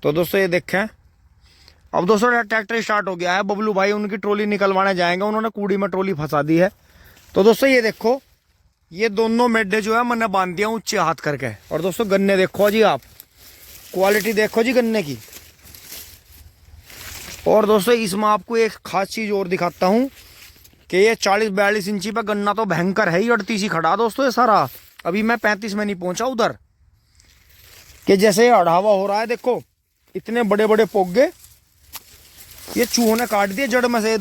तो दोस्तों ये देखें, अब दोस्तों ट्रैक्टर स्टार्ट हो गया है। बबलू भाई उनकी ट्रॉली निकलवाने जाएंगे, उन्होंने कूड़ी में ट्रॉली फंसा दी है। तो दोस्तों ये देखो, ये दोनों मेढे जो है मैंने बांध दिया ऊंचे हाथ करके। और दोस्तों गन्ने देखो जी, आप क्वालिटी देखो जी गन्ने की। और दोस्तों इसमें आपको एक खास चीज और दिखाता हूं कि ये 40-42 इंची पे गन्ना तो भयंकर है ही, 38 ही खड़ा दोस्तों ये सारा। अभी मैं 35 में नहीं पहुंचा उधर, कि जैसे अढ़ावा हो रहा है। देखो इतने बड़े बड़े पोगे ये चूहों ने काट दिए जड़ में से। ये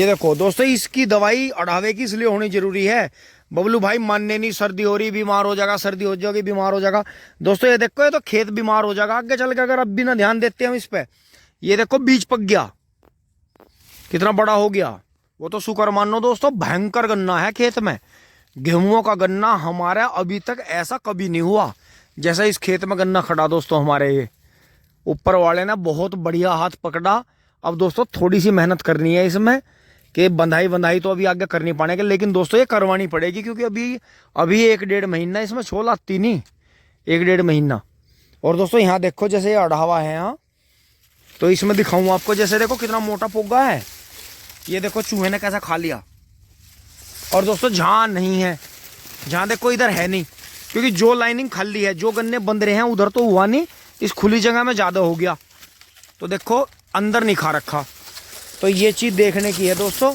देखो दोस्तों, इसकी दवाई अढ़ावे की इसलिए होनी जरूरी है। बबलू भाई मानने नहीं, सर्दी हो रही बीमार हो जाएगा, सर्दी हो जाएगी बीमार हो जाएगा। दोस्तों ये देखो, ये तो खेत बीमार हो जाएगा आगे चल के अगर अब भी ना ध्यान देते हम इस पे। ये देखो बीज पक गया, कितना बड़ा हो गया। वो तो शुक्र मानो दोस्तों, भयंकर गन्ना है खेत में। गेहूं का गन्ना हमारा अभी तक ऐसा कभी नहीं हुआ जैसा इस खेत में गन्ना खड़ा दोस्तों हमारे। ये ऊपर वाले ने बहुत बढ़िया हाथ पकड़ा। अब दोस्तों थोड़ी सी मेहनत करनी है इसमें, कि बंधाई तो अभी आगे करनी पड़ेगी, लेकिन दोस्तों ये करवानी पड़ेगी क्योंकि अभी 1-1.5 महीना इसमें छोल आती नहीं, 1-1.5 महीना। और दोस्तों यहाँ देखो, जैसे ये अढ़ावा है यहाँ, तो इसमें दिखाऊं आपको। जैसे देखो कितना मोटा पोगा है, ये देखो चूहे ने कैसा खा लिया। और दोस्तों जहाँ नहीं है, जहाँ देखो इधर है नहीं, क्योंकि जो लाइनिंग खाली है, जो गन्ने बंद रहे हैं उधर तो हुआ नहीं, इस खुली जगह में ज्यादा हो गया। तो देखो अंदर नहीं खा रखा। तो ये चीज देखने की है दोस्तों।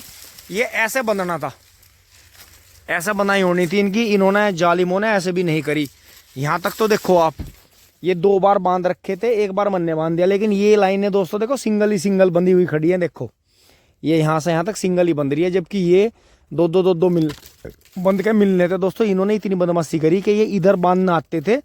ये ऐसे बंधना था, ऐसे बनाई होनी थी इनकी, इन्होंने जालिमों ने ऐसे भी नहीं करी। यहाँ तक तो देखो आप, ये 2 बार बांध रखे थे, 1 बार मन्ने बांध दिया, लेकिन ये लाइनें दोस्तों देखो सिंगल ही सिंगल बंधी हुई खड़ी है। देखो ये यहाँ से यहाँ तक सिंगल ही बंध रही है, जबकि ये दो मिल बंध के मिलने थे। दोस्तों इन्होंने इतनी बदमाशी करी कि ये इधर बांधने आते थे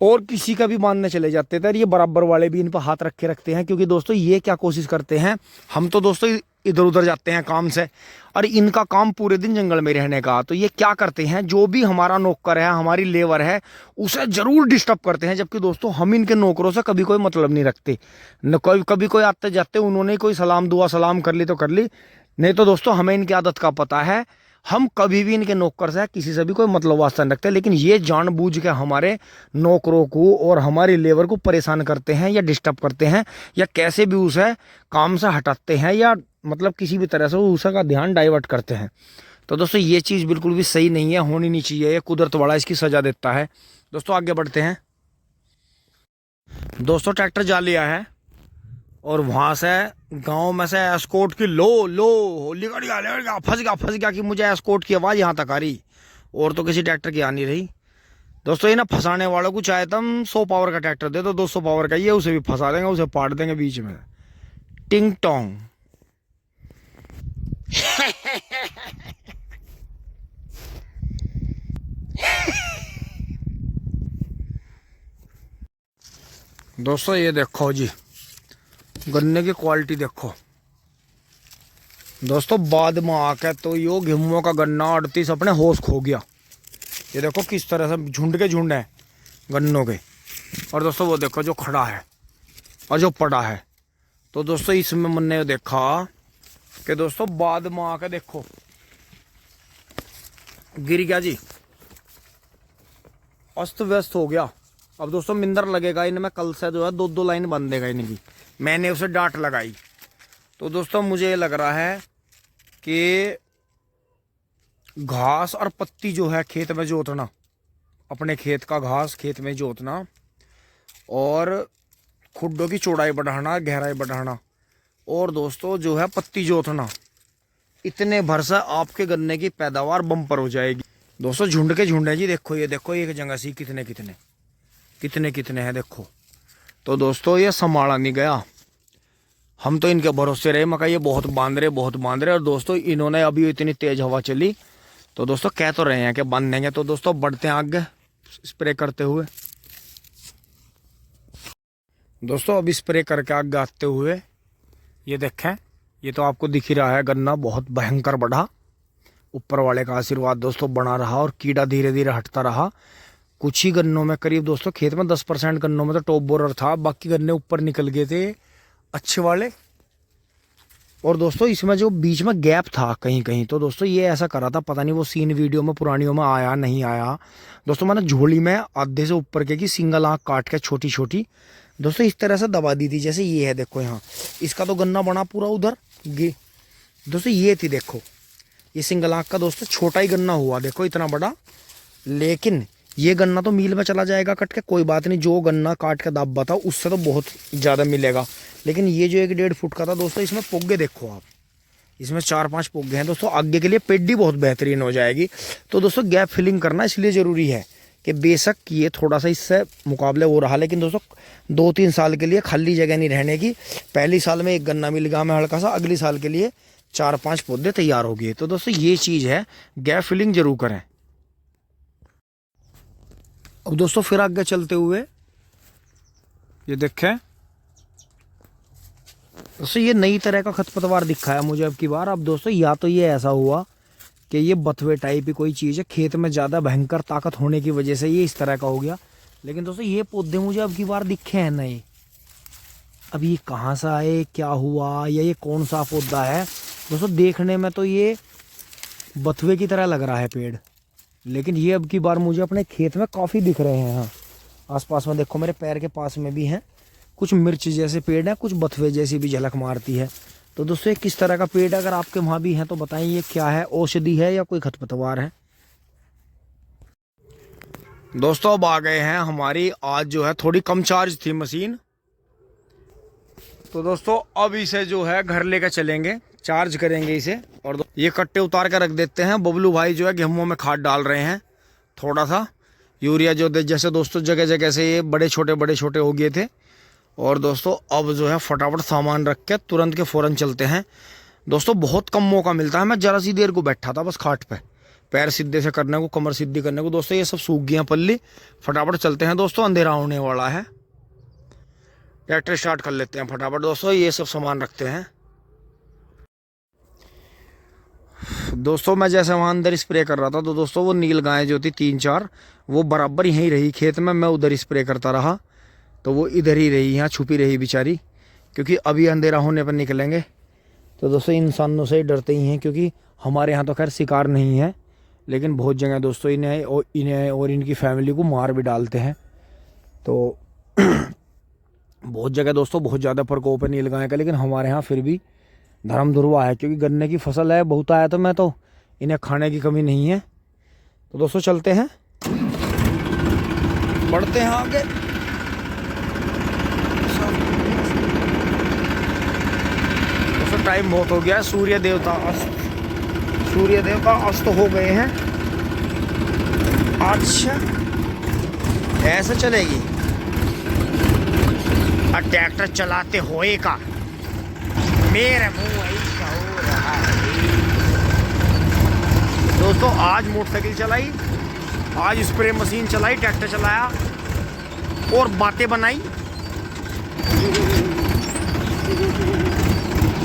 और किसी का भी बांधने चले जाते थे। और ये बराबर वाले भी इन पर हाथ रखते हैं, क्योंकि दोस्तों ये क्या कोशिश करते हैं, हम तो दोस्तों इधर उधर जाते हैं काम से, और इनका काम पूरे दिन जंगल में रहने का। तो ये क्या करते हैं, जो भी हमारा नौकर है, हमारी लेबर है, उसे जरूर डिस्टर्ब करते हैं। जबकि दोस्तों हम इनके नौकरों से कभी कोई मतलब नहीं रखते न, कभी कोई आते जाते उन्होंने कोई सलाम दुआ सलाम कर ली तो कर ली, नहीं तो दोस्तों हमें इनकी आदत का पता है। हम कभी भी इनके नौकर से किसी से भी कोई मतलब वास्ता नहीं रखते, लेकिन ये जानबूझ के हमारे नौकरों को और हमारी लेबर को परेशान करते हैं, या डिस्टर्ब करते हैं, या कैसे भी उसे काम से हटाते हैं, या मतलब किसी भी तरह से उसका ध्यान डाइवर्ट करते हैं। तो दोस्तों ये चीज़ बिल्कुल भी सही नहीं है, होनी नहीं चाहिए। ये कुदरत वाला इसकी सजा देता है। दोस्तों आगे बढ़ते हैं। दोस्तों ट्रैक्टर जा लिया है और वहां से गांव में से एस्कोर्ट की लो लिगड़ गया फंस गया कि मुझे एस्कोर्ट की आवाज़ यहाँ तक आ रही, और तो किसी ट्रैक्टर की आ नहीं रही। दोस्तों ये ना फंसाने वालों को चाहे तुम 100 पावर का ट्रैक्टर दे दो, 200 पावर का, ये उसे भी फंसा देंगे, उसे पाट देंगे बीच में, टिंग टोंग। दोस्तों ये देखो जी, गन्ने की क्वालिटी देखो दोस्तों। बाद में आके तो यो गेहूं का गन्ना 38 अपने होश खो गया। ये देखो किस तरह से झुंड के झुंड है गन्नों के। और दोस्तों वो देखो जो खड़ा है और जो पड़ा है। तो दोस्तों इसमें मैंने देखा कि दोस्तों बाद में आके देखो गिर गया जी, अस्त व्यस्त हो गया। अब दोस्तों मिंदर लगेगा इनमें, कल से जो है 2-2 लाइन बन देगा इनकी। मैंने उसे डांट लगाई। तो दोस्तों मुझे ये लग रहा है कि घास और पत्ती जो है खेत में जोतना, अपने खेत का घास खेत में जोतना, और खुड्डों की चौड़ाई बढ़ाना, गहराई बढ़ाना, और दोस्तों जो है पत्ती जोतना, इतने भर से आपके गन्ने की पैदावार बम्पर हो जाएगी। दोस्तों झुंड के झुंड है जी। देखो ये देखो एक जगह से कितने हैं देखो। तो दोस्तों ये संभाला नहीं गया, हम तो इनके भरोसे रहे। मका ये बहुत बांध रहे। और दोस्तों इन्होंने अभी इतनी तेज हवा चली, तो दोस्तों कह तो रहे हैं कि बांध देंगे। तो दोस्तों बढ़ते हैं आगे स्प्रे करते हुए। दोस्तों अभी स्प्रे करके आगे आते हुए ये देखें, ये तो आपको दिख ही रहा है गन्ना बहुत भयंकर बढ़ा। ऊपर वाले का आशीर्वाद दोस्तों बना रहा और कीड़ा धीरे धीरे हटता रहा। कुछ ही गन्नों में करीब दोस्तों खेत में 10% गन्नों में तो टॉप बोरर था, बाकी गन्ने ऊपर निकल गए थे अच्छे वाले। और दोस्तों इसमें जो बीच में गैप था कहीं कहीं, तो दोस्तों ये ऐसा करा था, पता नहीं वो सीन वीडियो में पुरानियों में आया नहीं आया। दोस्तों मैंने झोली में आधे से ऊपर के की सिंगल आँख काट के छोटी छोटी दोस्तों इस तरह से दबा दी थी, जैसे ये है देखो यहाँ। इसका तो गन्ना बना पूरा उधर दोस्तों ये थी देखो, ये सिंगल आँख का दोस्तों छोटा ही गन्ना हुआ देखो इतना बड़ा। लेकिन ये गन्ना तो मील में चला जाएगा कट के, कोई बात नहीं, जो गन्ना काट के दाब बताओ उससे तो बहुत ज़्यादा मिलेगा। लेकिन ये जो 1-1.5 फुट का था दोस्तों, इसमें पोगे देखो आप, इसमें 4-5 पोगे हैं दोस्तों। आगे के लिए पेड्डी बहुत बेहतरीन हो जाएगी। तो दोस्तों गैप फिलिंग करना इसलिए ज़रूरी है कि बेशक ये थोड़ा सा इससे मुकाबले हो रहा, लेकिन दोस्तों 2-3 साल के लिए खाली जगह नहीं रहने की। पहली साल में एक गन्ना मिल गया हमें हल्का सा, अगली साल के लिए 4-5 पौधे तैयार हो गए। तो दोस्तों ये चीज़ है, गैप फिलिंग जरूर करें। अब दोस्तों फिर आगे चलते हुए ये देखें दोस्तों, ये नई तरह का खरपतवार दिखा है मुझे अब की बार। अब दोस्तों या तो ये ऐसा हुआ कि ये बथुए टाइप की कोई चीज़ है, खेत में ज़्यादा भयंकर ताकत होने की वजह से ये इस तरह का हो गया। लेकिन दोस्तों ये पौधे मुझे अब की बार दिखे हैं नए। अब ये कहाँ से आए, क्या हुआ, या ये कौन सा पौधा है दोस्तों? देखने में तो ये बथुए की तरह लग रहा है पेड़, लेकिन ये अब की बार मुझे अपने खेत में काफ़ी दिख रहे हैं। हाँ आसपास में देखो, मेरे पैर के पास में भी हैं कुछ मिर्च जैसे पेड़ हैं, कुछ बथुए जैसी भी झलक मारती है। तो दोस्तों ये किस तरह का पेड़, अगर आपके वहाँ भी हैं तो बताइए, ये क्या है, औषधि है या कोई खरपतवार है? दोस्तों अब आ गए हैं हमारी, आज जो है थोड़ी कम चार्ज थी मशीन, तो दोस्तों अब इसे जो है घर लेकर चलेंगे, चार्ज करेंगे इसे। और ये कट्टे उतार कर रख देते हैं। बबलू भाई जो है गेहूं में खाद डाल रहे हैं, थोड़ा सा यूरिया जो जैसे दोस्तों जगह जगह से ये बड़े छोटे हो गए थे। और दोस्तों अब जो है फटाफट सामान रख के तुरंत के फ़ौरन चलते हैं। दोस्तों बहुत कम मौका मिलता है, मैं ज़रा सी देर को बैठा था बस खाट पे, पैर सीधे से करने को, कमर सीधी करने को। दोस्तों ये सब सूख गया पल्ली, फटाफट चलते हैं दोस्तों, अंधेरा होने वाला है। ट्रैक्टर स्टार्ट कर लेते हैं फटाफट दोस्तों, ये सब सामान रखते हैं। दोस्तों मैं जैसे वहाँ अंदर स्प्रे कर रहा था, तो दोस्तों वो नील गायें जो थी 3-4 वो बराबर यहीं रही खेत में, मैं उधर स्प्रे करता रहा तो वो इधर ही रही, यहाँ छुपी रही बेचारी, क्योंकि अभी अंधेरा होने पर निकलेंगे। तो दोस्तों इंसानों से डरते ही हैं, क्योंकि हमारे यहाँ तो खैर शिकार नहीं है, लेकिन बहुत जगह दोस्तों इन्हें और इनकी फैमिली को मार भी डालते हैं। तो बहुत जगह दोस्तों बहुत ज़्यादा प्रकोप है नील गाय का, लेकिन हमारे यहाँ फिर भी धर्म धुरवा है, क्योंकि गन्ने की फसल है बहुत आया, तो मैं तो इन्हें खाने की कमी नहीं है। तो दोस्तों चलते हैं, बढ़ते हैं आगे। दोस्तों टाइम बहुत हो गया, सूर्य देवता अस्त हो गए हैं। अच्छा ऐसे चलेगी और ट्रैक्टर चलाते होए का मेरे मुंह ऐसा हो रहा है। दोस्तों आज मोटरसाइकिल चलाई, आज स्प्रे मशीन चलाई, ट्रैक्टर चलाया और बातें बनाई।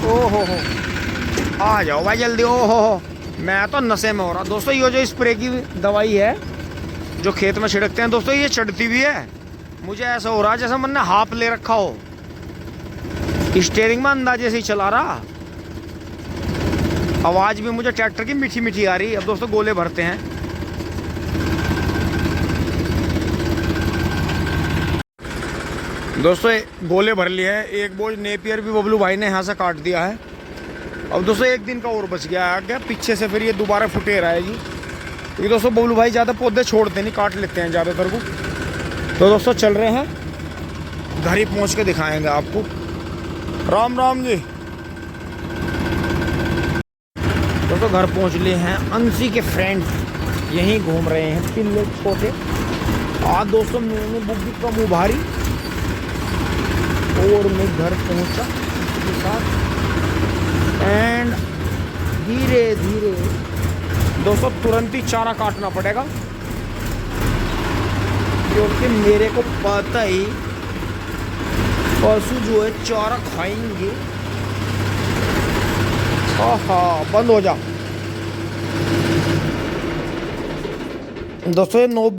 ओहो हो, आ जाओ भाई जल्दी। ओहो हो, मैं तो नशे में हो रहा। दोस्तों ये जो स्प्रे की दवाई है जो खेत में छिड़कते हैं दोस्तों, ये चढ़ती भी है। मुझे ऐसा हो रहा जैसे मैंने हाफ ले रखा हो, स्टीयरिंग में अंदाजे से ही चला रहा। आवाज़ भी मुझे ट्रैक्टर की मीठी मीठी आ रही। अब दोस्तों गोले भरते हैं। दोस्तों गोले भर लिए हैं, एक बोझ नेपियर भी बबलू भाई ने यहाँ से काट दिया है। अब दोस्तों एक दिन का और बच गया है आगे, पीछे से फिर ये दोबारा फुटेर आएगी, क्योंकि दोस्तों बबलू भाई ज़्यादा पौधे छोड़ते नहीं, काट लेते हैं ज़्यादातर को। तो दोस्तों चल रहे हैं, घर ही पहुँच के दिखाएंगे आपको। राम राम जी। दोस्तों घर पहुँच लिए हैं, अंशी के फ्रेंड्स यहीं घूम रहे हैं, पिल्ले छोटे। आज दोस्तों मैंने बुग्गी का मुँह भारी और मैं घर पहुँचा इसके साथ। एंड धीरे धीरे दोस्तों तुरंत ही चारा काटना पड़ेगा, क्योंकि मेरे को पता ही पशु जो है चारा खाएंगे। हाँ बंद हो जा दोस्तों। 9